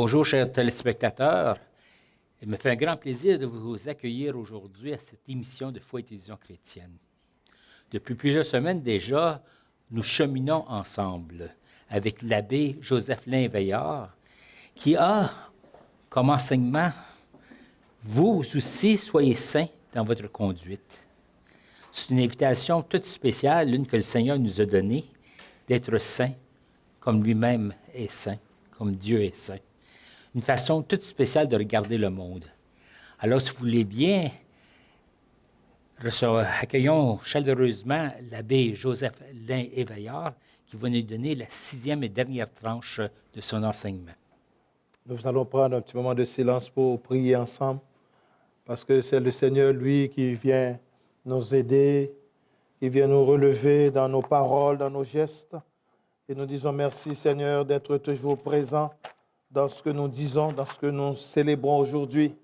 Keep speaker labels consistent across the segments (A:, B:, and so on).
A: Bonjour, chers téléspectateurs. Il me fait un grand plaisir de vous accueillir aujourd'hui à cette émission de Foi et Télévision chrétienne. Depuis plusieurs semaines déjà, nous cheminons ensemble avec l'abbé Joseph Lain-Veillard, qui a comme enseignement « Vous aussi, soyez saints dans votre conduite ». C'est une invitation toute spéciale, l'une que le Seigneur nous a donnée, d'être saints comme lui-même est saint, comme Dieu est saint. Une façon toute spéciale de regarder le monde. Alors, si vous voulez bien, accueillons chaleureusement l'abbé Joseph Lain-Veillard qui va nous donner la 6e et dernière tranche de son enseignement.
B: Nous allons prendre un petit moment de silence pour prier ensemble, parce que c'est le Seigneur, lui, qui vient nous aider, qui vient nous relever dans nos paroles, dans nos gestes. Et nous disons merci, Seigneur, d'être toujours présent dans ce que nous disons, dans ce que nous célébrons aujourd'hui.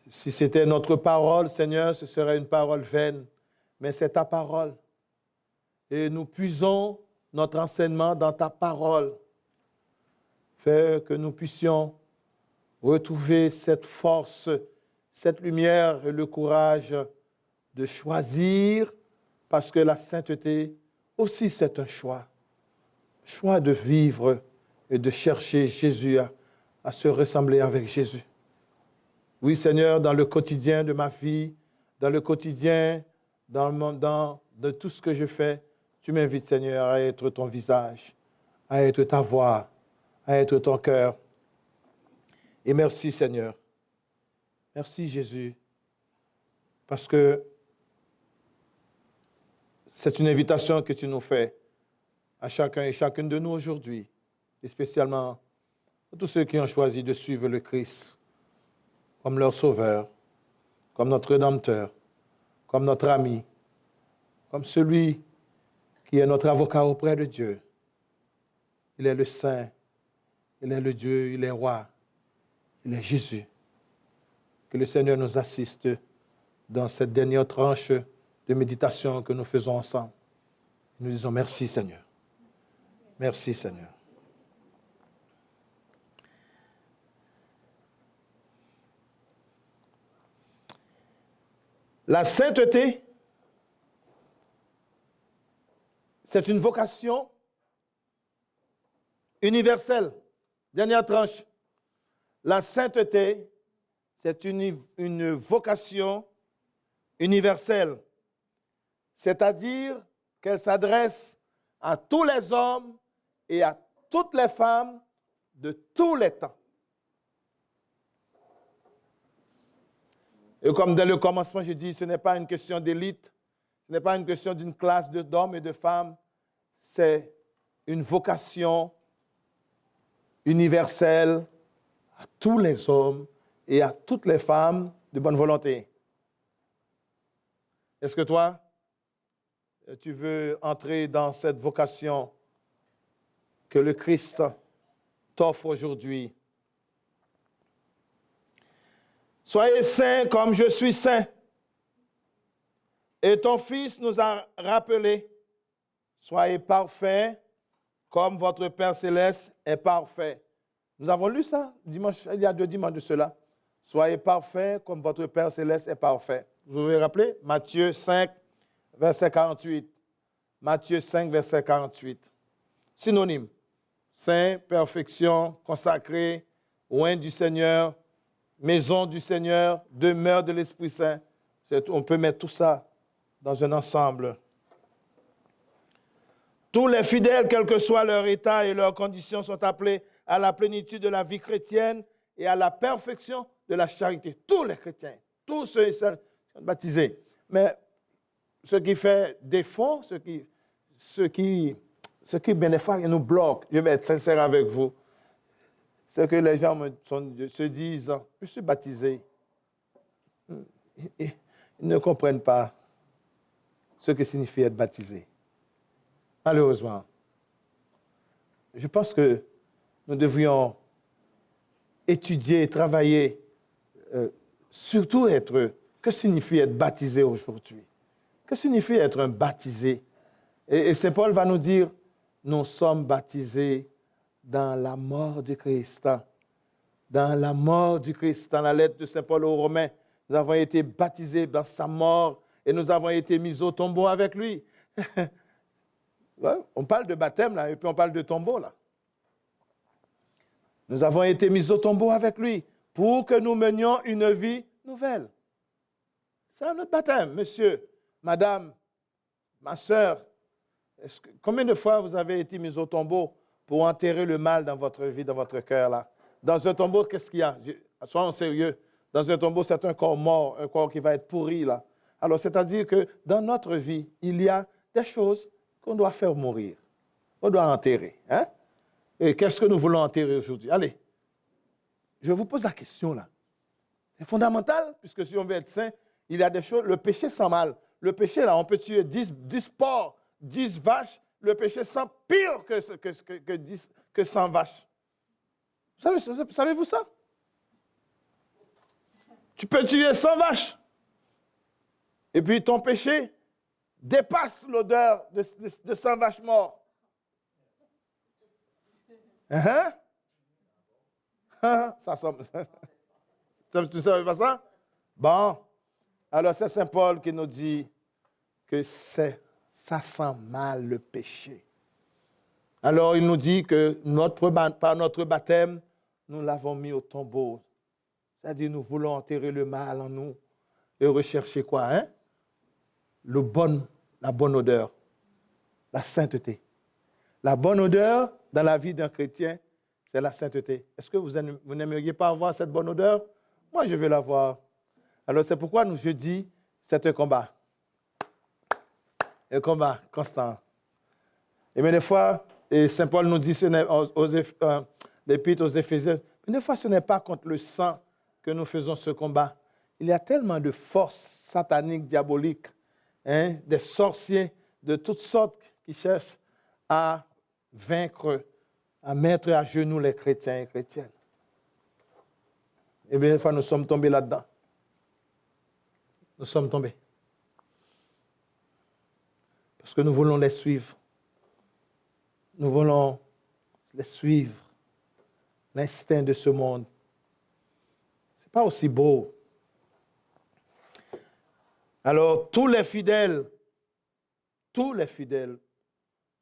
B: Si c'était notre parole, Seigneur, ce serait une parole vaine, mais c'est ta parole. Et nous puisons notre enseignement dans ta parole. Fais que nous puissions retrouver cette force, cette lumière et le courage de choisir, parce que la sainteté aussi c'est un choix. Choix de vivre et de chercher Jésus, à se ressembler avec Jésus. Oui, Seigneur, dans le quotidien de ma vie, dans le quotidien, de tout ce que je fais, tu m'invites, Seigneur, à être ton visage, à être ta voix, à être ton cœur. Et merci, Seigneur. Merci, Jésus, parce que c'est une invitation que tu nous fais à chacun et chacune de nous aujourd'hui, et spécialement à tous ceux qui ont choisi de suivre le Christ comme leur sauveur, comme notre rédempteur, comme notre ami, comme celui qui est notre avocat auprès de Dieu. Il est le Saint, il est le Dieu, il est roi, il est Jésus. Que le Seigneur nous assiste dans cette dernière tranche de méditation que nous faisons ensemble. Nous disons merci, Seigneur. Merci, Seigneur. La sainteté, c'est une vocation universelle. Dernière tranche. La sainteté, c'est une vocation universelle. C'est-à-dire qu'elle s'adresse à tous les hommes et à toutes les femmes de tous les temps. Et comme dès le commencement, je dis, ce n'est pas une question d'élite, ce n'est pas une question d'une classe d'hommes et de femmes, c'est une vocation universelle à tous les hommes et à toutes les femmes de bonne volonté. Est-ce que toi, tu veux entrer dans cette vocation que le Christ t'offre aujourd'hui? Soyez saints comme je suis saint. Et ton Fils nous a rappelé, soyez parfaits comme votre Père céleste est parfait. Nous avons lu ça dimanche, il y a 2 dimanches de cela. Soyez parfaits comme votre Père céleste est parfait. Vous vous rappelez? Matthieu 5, verset 48. Matthieu 5, verset 48. Synonyme. Saint, perfection, consacré, oint du Seigneur, maison du Seigneur, demeure de l'Esprit Saint. On peut mettre tout ça dans un ensemble. Tous les fidèles, quel que soit leur état et leurs conditions, sont appelés à la plénitude de la vie chrétienne et à la perfection de la charité. Tous les chrétiens, tous ceux et celles qui sont baptisés. Mais ce qui fait défaut, ce qui bénéficie et nous bloque, je vais être sincère avec vous, c'est que les gens se disent « je suis baptisé ». Ils ne comprennent pas ce que signifie être baptisé. Malheureusement, je pense que nous devrions étudier et travailler, surtout que signifie être baptisé aujourd'hui? Que signifie être un baptisé? Et Saint Paul va nous dire, nous sommes baptisés dans la mort du Christ. Dans la mort du Christ, dans la lettre de Saint Paul aux Romains, nous avons été baptisés dans sa mort et nous avons été mis au tombeau avec lui. Ouais, on parle de baptême là, et puis on parle de tombeau là. Nous avons été mis au tombeau avec lui pour que nous menions une vie nouvelle. C'est notre baptême, monsieur, madame, ma soeur. Combien de fois vous avez été mis au tombeau pour enterrer le mal dans votre vie, dans votre cœur là? Dans un tombeau, qu'est-ce qu'il y a? Soyons sérieux. Dans un tombeau, c'est un corps mort, un corps qui va être pourri là. Alors, c'est-à-dire que dans notre vie, il y a des choses qu'on doit faire mourir. On doit enterrer. Hein? Et qu'est-ce que nous voulons enterrer aujourd'hui? Allez, je vous pose la question là. C'est fondamental, puisque si on veut être saint, il y a des choses. Le péché sent mal. Le péché, là, on peut tuer 10 porcs, 10 vaches. Le péché sent pire que 100 vaches. Savez-vous ça? Tu peux tuer 100 vaches. Et puis ton péché dépasse l'odeur de 100 vaches mortes. Ça semble. Tu ne savais pas ça? Bon. Alors c'est Saint Paul qui nous dit que ça sent mal le péché. Alors il nous dit que par notre baptême, nous l'avons mis au tombeau. C'est-à-dire nous voulons enterrer le mal en nous et rechercher quoi? Hein? La bonne odeur, la sainteté. La bonne odeur dans la vie d'un chrétien, c'est la sainteté. Est-ce que vous n'aimeriez pas avoir cette bonne odeur? Moi, je veux l'avoir. Alors, c'est pourquoi je dis, c'est un combat. Un combat constant. Et bien, des fois, et Saint Paul nous dit, l'épître aux Éphésiens, mais des fois, ce n'est pas contre le sang que nous faisons ce combat. Il y a tellement de forces sataniques, diaboliques, des sorciers de toutes sortes qui cherchent à vaincre, à mettre à genoux les chrétiens et chrétiennes. Et bien, des fois, nous sommes tombés là-dedans. Nous sommes tombés. Parce que nous voulons les suivre. Nous voulons les suivre. L'instinct de ce monde. Ce n'est pas aussi beau. Alors, tous les fidèles,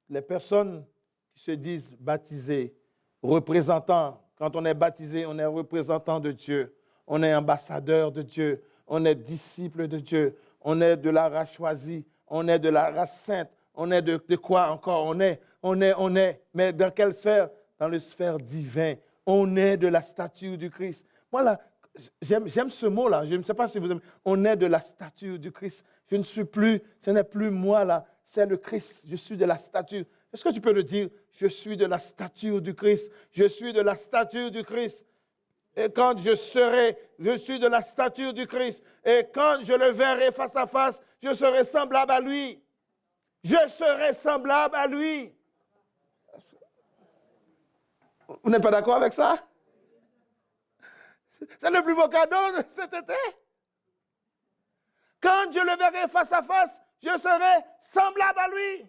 B: les personnes qui se disent baptisées, représentants, quand on est baptisé, on est représentant de Dieu, on est ambassadeur de Dieu, on est disciple de Dieu, on est de la race choisie, on est de la race sainte, on est de quoi encore? On est, mais dans quelle sphère? Dans la sphère divine. On est de la stature du Christ. Voilà, j'aime ce mot-là. Je ne sais pas si vous aimez. On est de la stature du Christ. Ce n'est plus moi là, c'est le Christ. Je suis de la stature. Est-ce que tu peux le dire? Je suis de la stature du Christ. Je suis de la stature du Christ. Et quand je suis de la stature du Christ. Et quand je le verrai face à face, je serai semblable à lui. Je serai semblable à lui. Vous n'êtes pas d'accord avec ça? C'est le plus beau cadeau de cet été. Quand je le verrai face à face, je serai semblable à lui.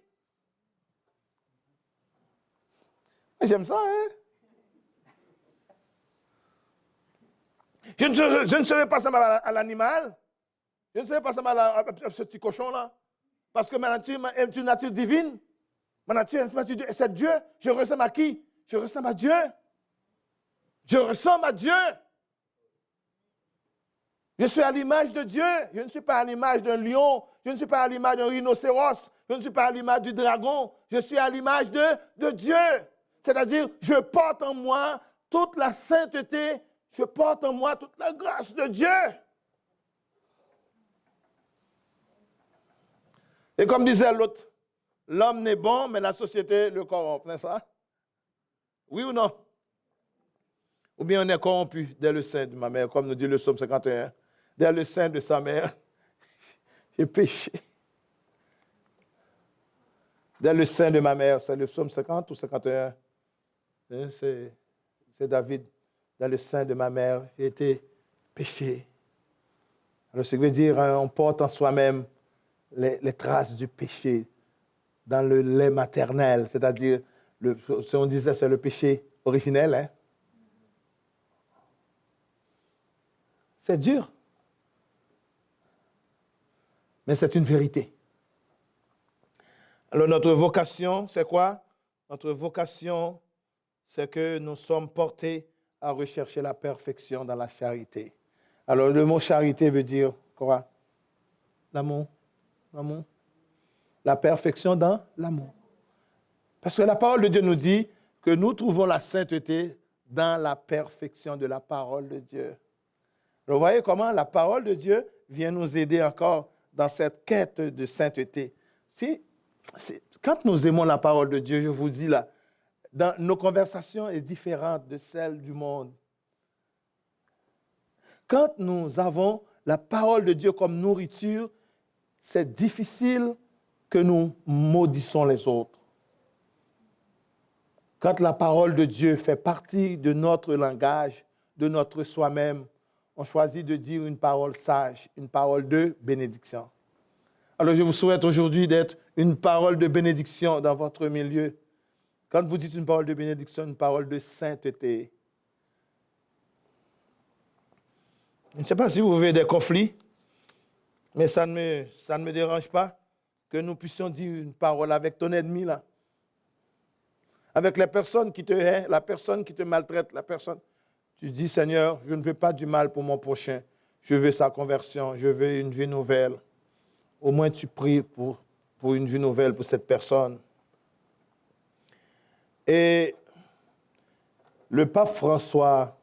B: J'aime ça, hein? Je ne serai pas semblable à l'animal. Je ne serai pas semblable à ce petit cochon-là. Parce que ma nature est une nature divine. Ma nature est une nature divine. C'est Dieu. Je ressemble à qui? Je ressemble à Dieu. Je ressemble à Dieu. Je suis à l'image de Dieu. Je ne suis pas à l'image d'un lion. Je ne suis pas à l'image d'un rhinocéros. Je ne suis pas à l'image du dragon. Je suis à l'image de Dieu. C'est-à-dire, je porte en moi toute la sainteté. Je porte en moi toute la grâce de Dieu. Et comme disait l'autre, l'homme n'est bon, mais la société le corrompt. N'est-ce pas? Oui ou non? Ou bien on est corrompu dès le sein de ma mère, comme nous dit le psaume 51. Dès le sein de sa mère, j'ai péché. Dès le sein de ma mère, c'est le psaume 50 ou 51. C'est David. Dans le sein de ma mère, j'ai été péché. Alors, ce qui veut dire, on porte en soi-même les traces du péché dans le lait maternel, c'est-à-dire Si on disait c'est le péché originel, hein? C'est dur. Mais c'est une vérité. Alors notre vocation, c'est quoi? Notre vocation, c'est que nous sommes portés à rechercher la perfection dans la charité. Alors le mot charité veut dire quoi? L'amour. L'amour. La perfection dans l'amour. Parce que la parole de Dieu nous dit que nous trouvons la sainteté dans la perfection de la parole de Dieu. Alors, vous voyez comment la parole de Dieu vient nous aider encore dans cette quête de sainteté. Quand nous aimons la parole de Dieu, je vous dis là, nos conversations sont différentes de celles du monde. Quand nous avons la parole de Dieu comme nourriture, c'est difficile que nous maudissons les autres. Quand la parole de Dieu fait partie de notre langage, de notre soi-même, on choisit de dire une parole sage, une parole de bénédiction. Alors je vous souhaite aujourd'hui d'être une parole de bénédiction dans votre milieu. Quand vous dites une parole de bénédiction, une parole de sainteté. Je ne sais pas si vous vivez des conflits, mais ça ne me dérange pas que nous puissions dire une parole avec ton ennemi là. Avec les personnes qui te haïssent, la personne qui te maltraite, la personne. Tu dis, Seigneur, je ne veux pas du mal pour mon prochain. Je veux sa conversion, je veux une vie nouvelle. Au moins, tu pries pour une vie nouvelle pour cette personne. Et le pape François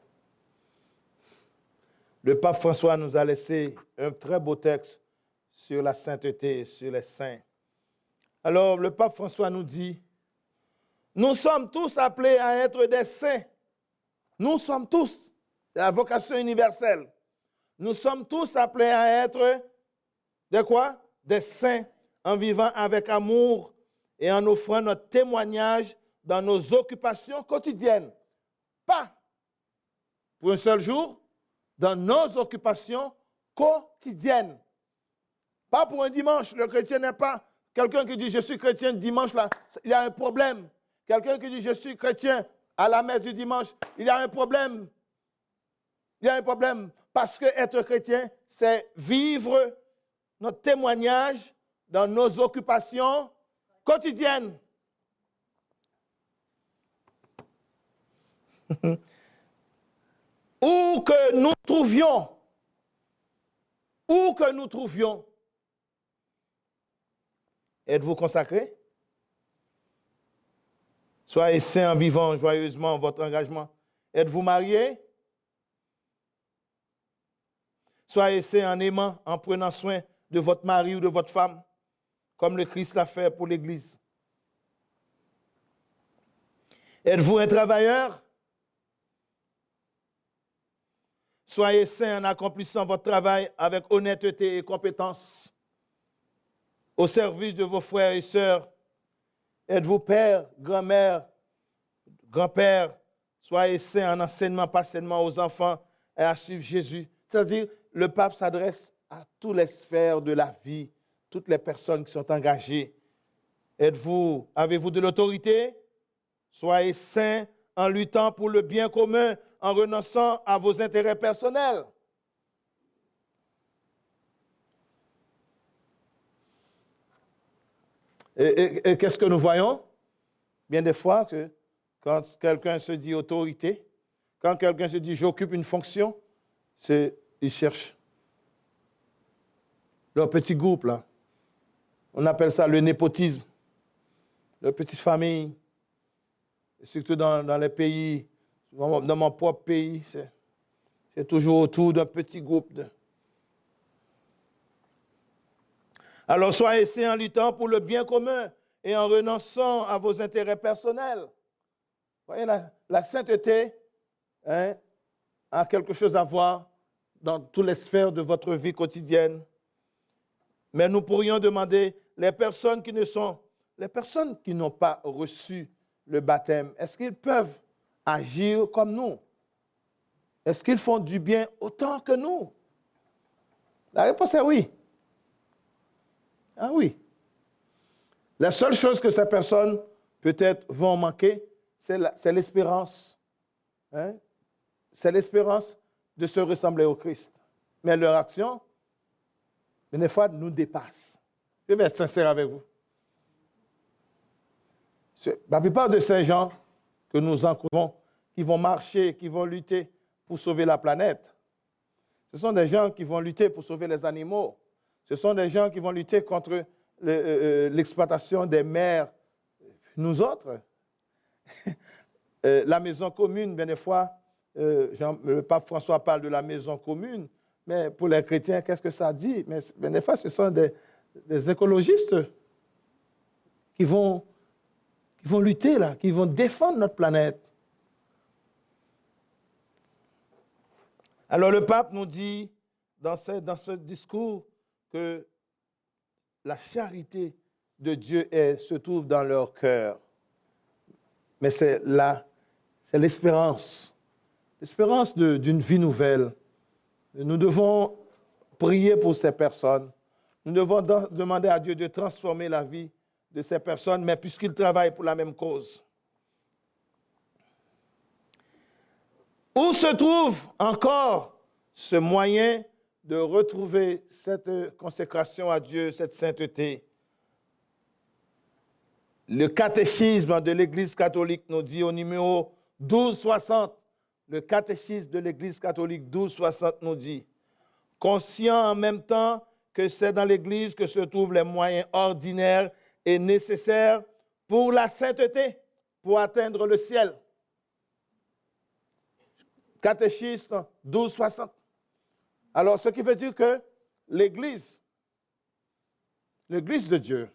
B: nous a laissé un très beau texte sur la sainteté, sur les saints. Alors, le pape François nous dit, nous sommes tous appelés à être des saints. Nous sommes tous, c'est la vocation universelle. Nous sommes tous appelés à être de quoi? Des saints, en vivant avec amour et en offrant notre témoignage dans nos occupations quotidiennes. Pas pour un seul jour, dans nos occupations quotidiennes. Pas pour un dimanche. Le chrétien n'est pas quelqu'un qui dit je suis chrétien dimanche, là, il y a un problème. Quelqu'un qui dit je suis chrétien à la messe du dimanche, il y a un problème. Il y a un problème. Parce que être chrétien, c'est vivre notre témoignage dans nos occupations quotidiennes. Où que nous trouvions, êtes-vous consacré? Soyez saints en vivant joyeusement votre engagement. Êtes-vous marié? Soyez saints en aimant, en prenant soin de votre mari ou de votre femme, comme le Christ l'a fait pour l'Église. Êtes-vous un travailleur? Soyez saints en accomplissant votre travail avec honnêteté et compétence, au service de vos frères et sœurs. Êtes-vous père, grand-mère, grand-père? Soyez saints en enseignement, pas seulement aux enfants, et à suivre Jésus. C'est-à-dire, le pape s'adresse à toutes les sphères de la vie, toutes les personnes qui sont engagées. Avez-vous de l'autorité? Soyez saints en luttant pour le bien commun, en renonçant à vos intérêts personnels. Et qu'est-ce que nous voyons? Bien des fois, que quand quelqu'un se dit autorité, quand quelqu'un se dit j'occupe une fonction, ils cherchent leur petit groupe là. On appelle ça le népotisme. Leur petite famille, surtout dans les pays, dans mon propre pays, c'est toujours autour d'un petit groupe. Alors soyez saints en luttant pour le bien commun et en renonçant à vos intérêts personnels. Vous voyez, la sainteté a quelque chose à voir dans toutes les sphères de votre vie quotidienne. Mais nous pourrions demander, les personnes qui n'ont pas reçu le baptême, est-ce qu'ils peuvent agir comme nous? Est-ce qu'ils font du bien autant que nous? La réponse est oui. Ah oui. La seule chose que ces personnes peut-être vont manquer, c'est l'espérance. Hein? C'est l'espérance de se ressembler au Christ. Mais leur action, des fois, nous dépasse. Je vais être sincère avec vous. La plupart de ces gens que nous encourageons, qui vont marcher, qui vont lutter pour sauver la planète, ce sont des gens qui vont lutter pour sauver les animaux. Ce sont des gens qui vont lutter contre l'exploitation des mers. Nous autres, la maison commune, bien des fois, le pape François parle de la maison commune, mais pour les chrétiens, qu'est-ce que ça dit? Mais bien des fois, ce sont des écologistes qui vont lutter, là, qui vont défendre notre planète. Alors le pape nous dit dans ce discours que la charité de Dieu se trouve dans leur cœur. Mais c'est l'espérance d'une vie nouvelle. Nous devons prier pour ces personnes. Nous devons demander à Dieu de transformer la vie de ces personnes, mais puisqu'ils travaillent pour la même cause. Où se trouve encore ce moyen de retrouver cette consécration à Dieu, cette sainteté? Le catéchisme de l'Église catholique nous dit au numéro 1260, le catéchisme de l'Église catholique 1260 nous dit, conscient en même temps que c'est dans l'Église que se trouvent les moyens ordinaires et nécessaires pour la sainteté, pour atteindre le ciel. Catéchisme 1260. Alors, ce qui veut dire que l'Église de Dieu,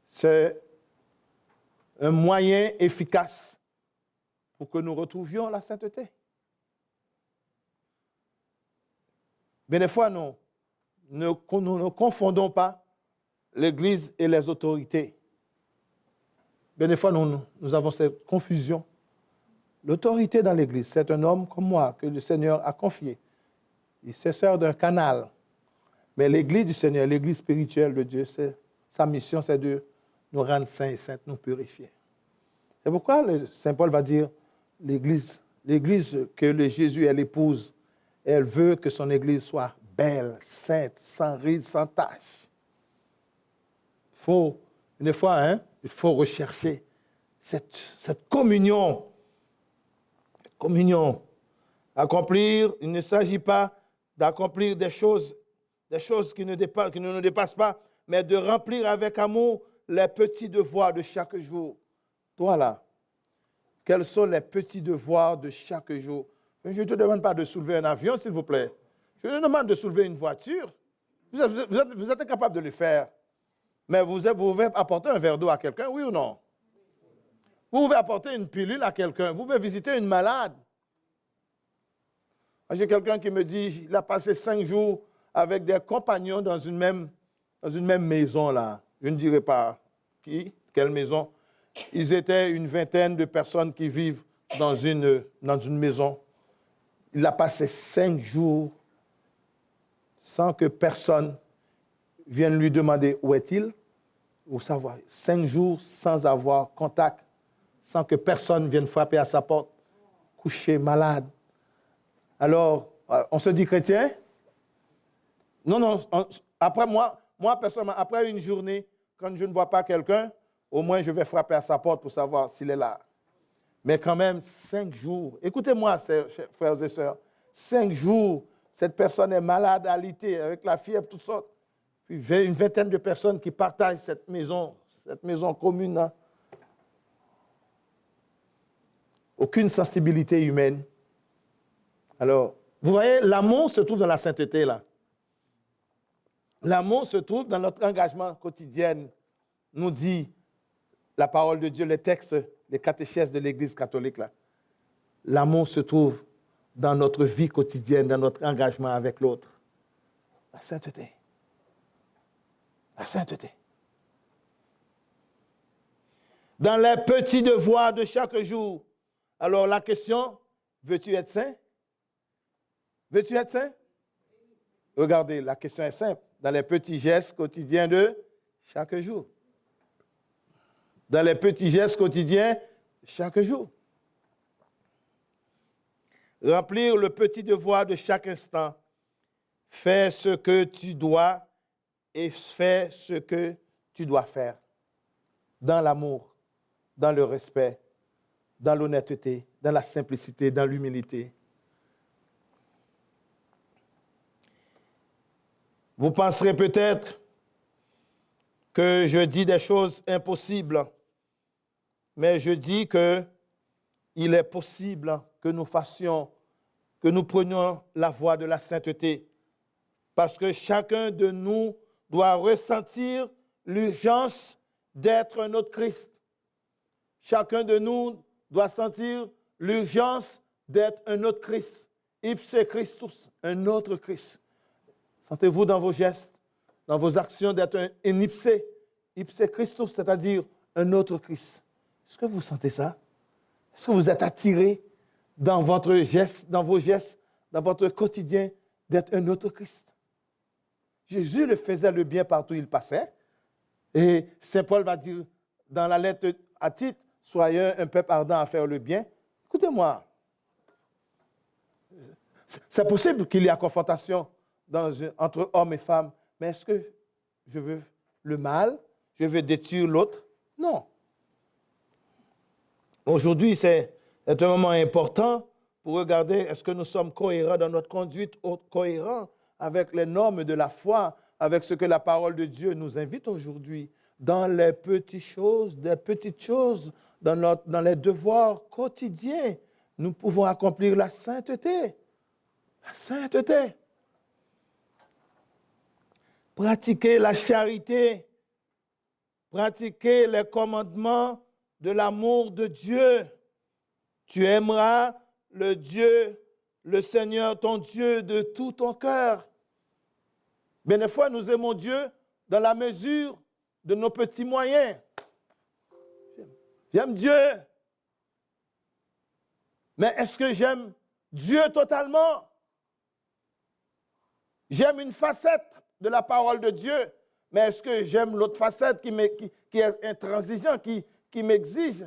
B: c'est un moyen efficace pour que nous retrouvions la sainteté. Mais des fois, nous ne confondons pas l'Église et les autorités. Mais des fois, nous avons cette confusion. L'autorité dans l'Église, c'est un homme comme moi que le Seigneur a confié. Il se sert d'un canal. Mais l'Église du Seigneur, l'Église spirituelle de Dieu, sa mission, c'est de nous rendre saints et saintes, nous purifier. C'est pourquoi Saint Paul va dire, l'Église que Jésus est l'épouse, elle veut que son Église soit belle, sainte, sans ride, sans tache. Une fois, il faut rechercher cette communion. Communion. Accomplir, il ne s'agit pas d'accomplir des choses qui ne nous dépassent pas, mais de remplir avec amour les petits devoirs de chaque jour. Toi là, quels sont les petits devoirs de chaque jour? Je ne te demande pas de soulever un avion, s'il vous plaît. Je te demande de soulever une voiture. Vous êtes incapable de le faire. Mais vous pouvez apporter un verre d'eau à quelqu'un, oui ou non? Vous pouvez apporter une pilule à quelqu'un. Vous pouvez visiter une malade. J'ai quelqu'un qui me dit qu'il a passé 5 jours avec des compagnons dans une même maison, là. Je ne dirai pas quelle maison. Ils étaient une vingtaine de personnes qui vivent dans une maison. Il a passé 5 jours sans que personne vienne lui demander où est-il, ou savoir. 5 jours sans avoir contact, sans que personne vienne frapper à sa porte, couché, malade. Alors, on se dit chrétien? Non, après moi, personnellement, après une journée, quand je ne vois pas quelqu'un, au moins je vais frapper à sa porte pour savoir s'il est là. Mais quand même, 5 jours. Écoutez-moi, frères et sœurs, 5 jours, cette personne est malade, alitée, avec la fièvre, toutes sortes. Puis une vingtaine de personnes qui partagent cette maison commune. Là. Aucune sensibilité humaine. Alors, vous voyez, l'amour se trouve dans la sainteté, là. L'amour se trouve dans notre engagement quotidien, nous dit la parole de Dieu, les textes, les catéchèses de l'Église catholique, là. L'amour se trouve dans notre vie quotidienne, dans notre engagement avec l'autre. La sainteté. La sainteté. Dans les petits devoirs de chaque jour. Alors la question, veux-tu être saint? Veux-tu être saint? Regardez, la question est simple. Dans les petits gestes quotidiens de chaque jour. dans les petits gestes quotidiens chaque jour. Remplir le petit devoir de chaque instant. Fais ce que tu dois et fais ce que tu dois faire. Dans l'amour, dans le respect, dans l'honnêteté, dans la simplicité, dans l'humilité. Vous penserez peut-être que je dis des choses impossibles, mais je dis qu'il est possible que nous fassions, que nous prenions la voie de la sainteté, parce que chacun de nous doit ressentir l'urgence d'être un autre Christ. Chacun de nous doit sentir l'urgence d'être un autre Christ. Ipse Christus, un autre Christ. Sentez-vous dans vos gestes, dans vos actions d'être un ipse Christus, c'est-à-dire un autre Christ. Est-ce que vous sentez ça? Est-ce que vous êtes attiré dans votre geste, dans vos gestes, dans votre quotidien, d'être un autre Christ? Jésus le faisait le bien partout où il passait. Et Saint Paul va dire dans la lettre à Tite, soyez un peuple ardent à faire le bien. Écoutez-moi, c'est possible qu'il y ait confrontation entre hommes et femmes, mais est-ce que je veux le mal? Je veux détruire l'autre? Non. Aujourd'hui, c'est un moment important pour regarder est-ce que nous sommes cohérents dans notre conduite, cohérents avec les normes de la foi, avec ce que la parole de Dieu nous invite aujourd'hui, dans les petites choses, dans les devoirs quotidiens, nous pouvons accomplir la sainteté. La sainteté. Pratiquer la charité, pratiquer les commandements de l'amour de Dieu. Tu aimeras le Seigneur, ton Dieu, de tout ton cœur. Bien des fois, nous aimons Dieu dans la mesure de nos petits moyens. J'aime Dieu. Mais est-ce que j'aime Dieu totalement? J'aime une facette de la parole de Dieu, mais est-ce que j'aime l'autre facette qui est intransigeant, qui m'exige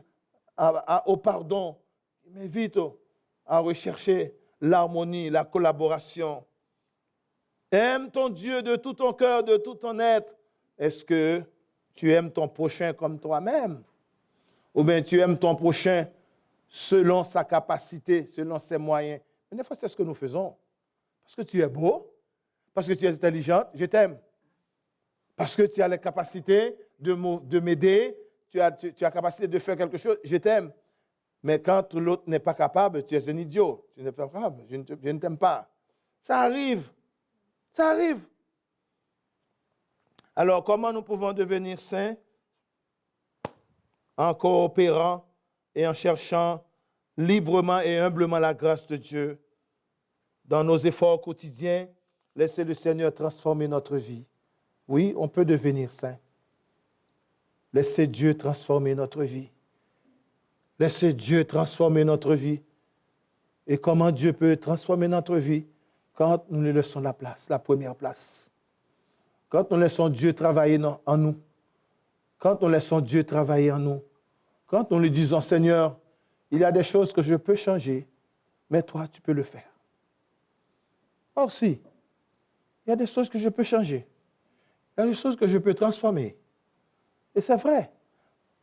B: au pardon, qui m'invite à rechercher l'harmonie, la collaboration? Aime ton Dieu de tout ton cœur, de tout ton être. Est-ce que tu aimes ton prochain comme toi-même? Ou bien tu aimes ton prochain selon sa capacité, selon ses moyens? Mais des fois, c'est ce que nous faisons. Parce que tu es beau, parce que tu es intelligente, je t'aime. Parce que tu as la capacité de m'aider, tu as la capacité de faire quelque chose, je t'aime. Mais quand l'autre n'est pas capable, tu es un idiot. Tu n'es pas capable, je ne t'aime pas. Ça arrive. Ça arrive. Alors, comment nous pouvons devenir saints? En coopérant et en cherchant librement et humblement la grâce de Dieu. Dans nos efforts quotidiens, laissez le Seigneur transformer notre vie. Oui, on peut devenir saint. Laissez Dieu transformer notre vie. Laissez Dieu transformer notre vie. Et comment Dieu peut transformer notre vie? Quand nous lui laissons la place, la première place. Quand nous laissons Dieu travailler en nous. Quand nous laissons Dieu travailler en nous. Quand nous lui disons, Seigneur, il y a des choses que je peux changer, mais toi, tu peux le faire. Or, si, il y a des choses que je peux changer. Il y a des choses que je peux transformer. Et c'est vrai.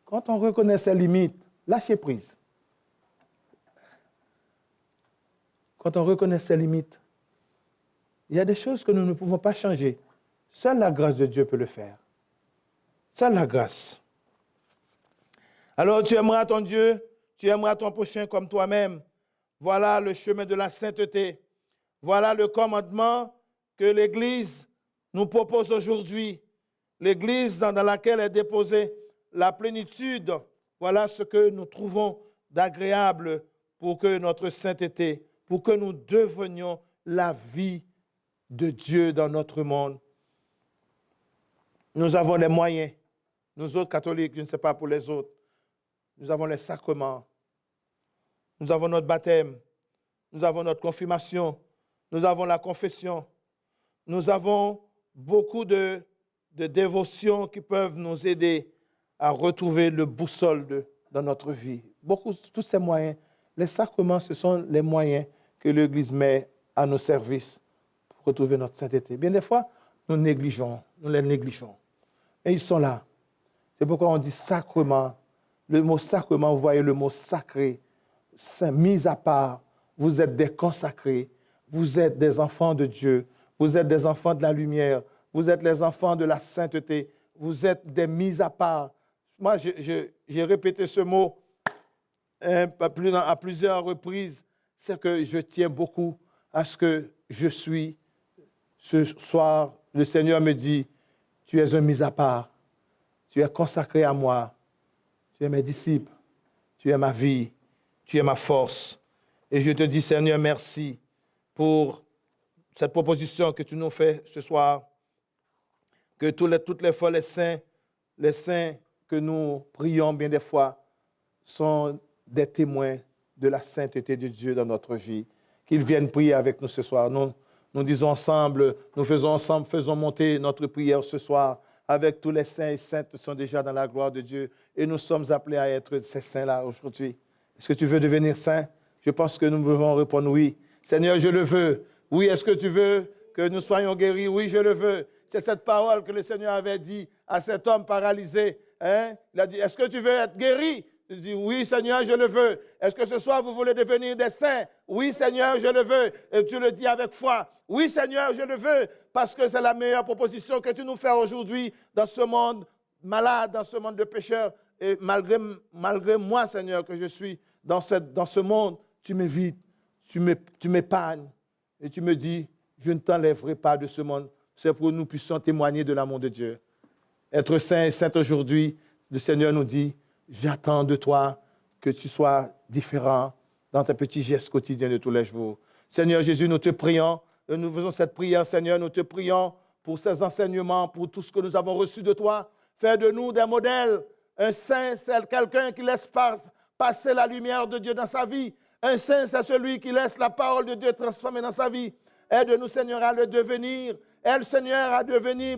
B: Quand on reconnaît ses limites, lâchez prise. Quand on reconnaît ses limites, il y a des choses que nous ne pouvons pas changer. Seule la grâce de Dieu peut le faire. Seule la grâce. Alors tu aimeras ton Dieu, tu aimeras ton prochain comme toi-même. Voilà le chemin de la sainteté. Voilà le commandement que l'Église nous propose aujourd'hui. L'Église dans laquelle est déposée la plénitude. Voilà ce que nous trouvons d'agréable pour que notre sainteté, pour que nous devenions la vie de Dieu dans notre monde. Nous avons les moyens. Nous autres catholiques, je ne sais pas pour les autres, nous avons les sacrements. Nous avons notre baptême. Nous avons notre confirmation. Nous avons la confession. Nous avons beaucoup de dévotions qui peuvent nous aider à retrouver le boussole dans notre vie. Tous ces moyens, les sacrements, ce sont les moyens que l'Église met à nos services pour retrouver notre sainteté. Bien des fois, nous les négligeons. Et ils sont là. C'est pourquoi on dit sacrement. Le mot sacrement, vous voyez le mot sacré, saint, mis à part. Vous êtes des consacrés. Vous êtes des enfants de Dieu. Vous êtes des enfants de la lumière. Vous êtes les enfants de la sainteté. Vous êtes des mis à part. Moi, j'ai répété ce mot à plusieurs reprises. C'est que je tiens beaucoup à ce que je suis. Ce soir, le Seigneur me dit, tu es un mis à part. Tu es consacré à moi. Tu es mes disciples. Tu es ma vie. Tu es ma force. Et je te dis, Seigneur, merci pour cette proposition que tu nous fais ce soir. Que toutes les fois, les saints que nous prions bien des fois sont des témoins de la sainteté de Dieu dans notre vie. Qu'ils viennent prier avec nous ce soir. Nous disons ensemble, faisons monter notre prière ce soir avec tous les saints et saintes qui sont déjà dans la gloire de Dieu. Et nous sommes appelés à être ces saints-là aujourd'hui. Est-ce que tu veux devenir saint? Je pense que nous devons répondre oui. Seigneur, je le veux. Oui, est-ce que tu veux que nous soyons guéris? Oui, je le veux. C'est cette parole que le Seigneur avait dit à cet homme paralysé. Hein? Il a dit, est-ce que tu veux être guéri? Il dit, oui, Seigneur, je le veux. Est-ce que ce soir, vous voulez devenir des saints? Oui, Seigneur, je le veux. Et tu le dis avec foi. Oui, Seigneur, je le veux. Parce que c'est la meilleure proposition que tu nous fais aujourd'hui dans ce monde malade, dans ce monde de pécheurs. Et malgré moi, Seigneur, que je suis dans ce monde, tu m'évites, tu m'épargnes. Et tu me dis, je ne t'enlèverai pas de ce monde. C'est pour que nous puissions témoigner de l'amour de Dieu. Être saint et sainte aujourd'hui, le Seigneur nous dit, j'attends de toi que tu sois différent dans tes petits gestes quotidiens de tous les jours. Seigneur Jésus, nous te prions, nous faisons cette prière, Seigneur, nous te prions pour ces enseignements, pour tout ce que nous avons reçu de toi. Fais de nous des modèles. Un saint, c'est quelqu'un qui laisse passer la lumière de Dieu dans sa vie. Un saint, c'est celui qui laisse la parole de Dieu transformer dans sa vie. Aide-nous, Seigneur, à le devenir. Aide, Seigneur, à devenir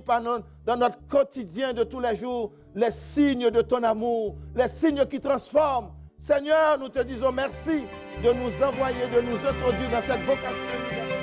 B: dans notre quotidien de tous les jours les signes de ton amour, les signes qui transforment. Seigneur, nous te disons merci de nous envoyer, de nous introduire dans cette vocation.